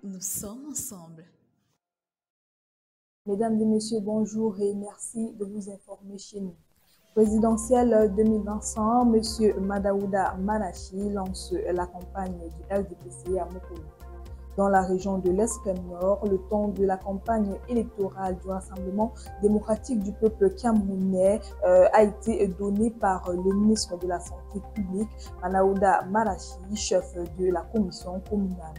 nous sommes ensemble. Mesdames et messieurs, bonjour et merci de vous informer chez nous. Présidentielle 2025, M. Madaouda Manachi lance la campagne du RDPC à Mokolo. Dans la région de l'extrême nord, le temps de la campagne électorale du Rassemblement démocratique du peuple camerounais a été donné par le ministre de la Santé publique, Madaouda Manachi, chef de la commission communale.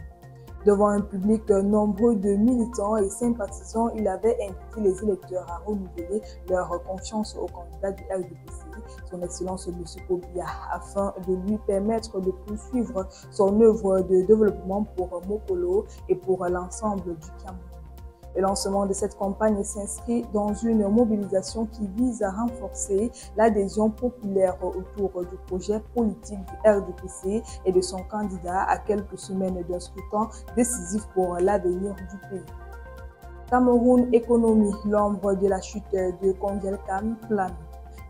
Devant un public nombreux de militants et sympathisants, il avait invité les électeurs à renouveler leur confiance au candidat du RDPC, son Excellence M. Kobia, afin de lui permettre de poursuivre son œuvre de développement pour Mokolo et pour l'ensemble du Cameroun. Le lancement de cette campagne s'inscrit dans une mobilisation qui vise à renforcer l'adhésion populaire autour du projet politique du RDPC et de son candidat à quelques semaines d'un scrutin décisif pour l'avenir du pays. Cameroun Économie, l'ombre de la chute de Kongelkam plane.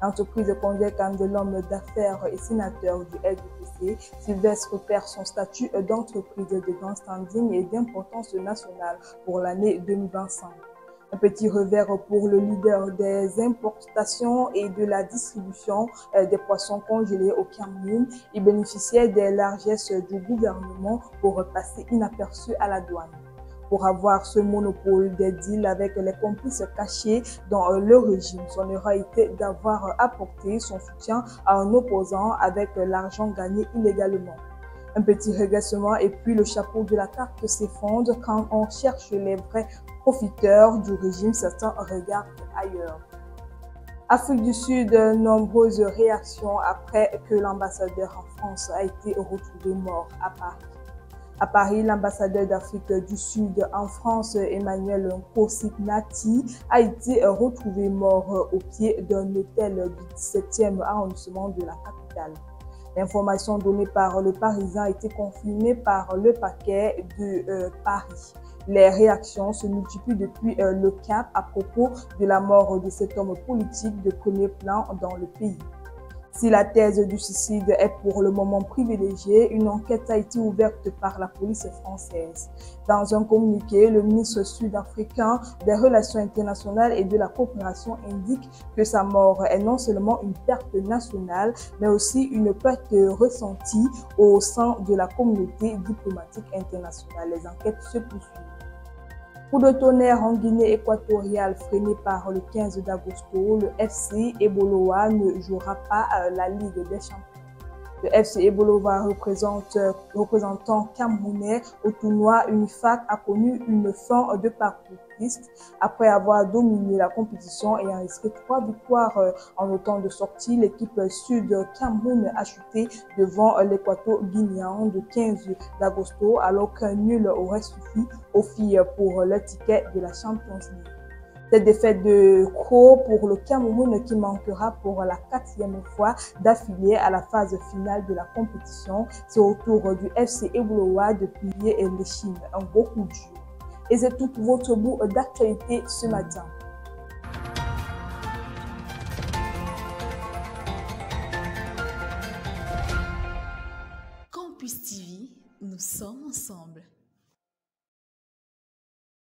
L'entreprise Kongelkam de l'homme d'affaires et sénateur du RDPC, Sylvestre, perd son statut d'entreprise de grand standing et d'importance nationale pour l'année 2025. Un petit revers pour le leader des importations et de la distribution des poissons congelés au Cameroun. Il bénéficiait des largesses du gouvernement pour passer inaperçu à la douane. Pour avoir ce monopole des deals avec les complices cachés dans le régime, son erreur était d'avoir apporté son soutien à un opposant avec l'argent gagné illégalement. Un petit régressement et puis le chapeau de la carte s'effondre quand on cherche les vrais profiteurs du régime, certains regardent ailleurs. Afrique du Sud, nombreuses réactions après que l'ambassadeur en France a été retrouvé mort à Paris. À Paris, l'ambassadeur d'Afrique du Sud en France, Emmanuel Nkosi-Nati, a été retrouvé mort au pied d'un hôtel du 17e arrondissement de la capitale. L'information donnée par le Parisien a été confirmée par le parquet de Paris. Les réactions se multiplient depuis le Cap à propos de la mort de cet homme politique de premier plan dans le pays. Si la thèse du suicide est pour le moment privilégiée, une enquête a été ouverte par la police française. Dans un communiqué, le ministre sud-africain des Relations internationales et de la coopération indique que sa mort est non seulement une perte nationale, mais aussi une perte ressentie au sein de la communauté diplomatique internationale. Les enquêtes se poursuivent. Coup de tonnerre en Guinée équatoriale freiné par le 15 d'Agosto, le FC Ebolowa ne jouera pas la Ligue des Champions. Le FC Ebolowa représentant camerounais au tournoi UNIFAC a connu une fin de parcours triste après avoir dominé la compétition et enregistré 3 victoires en autant de sorties. L'équipe sud-Cameroun a chuté devant l'équato-guinéen de 15 d'Agosto alors qu'un nul aurait suffi aux filles pour le ticket de la Champions League. Cette défaite de croc pour le Cameroun qui manquera pour la 4e fois d'affilée à la phase finale de la compétition. C'est au tour du FC Ebolowa de plier les Chines. Un beau coup dur. Et c'est tout pour votre bout d'actualité ce matin. Campus TV, nous sommes ensemble.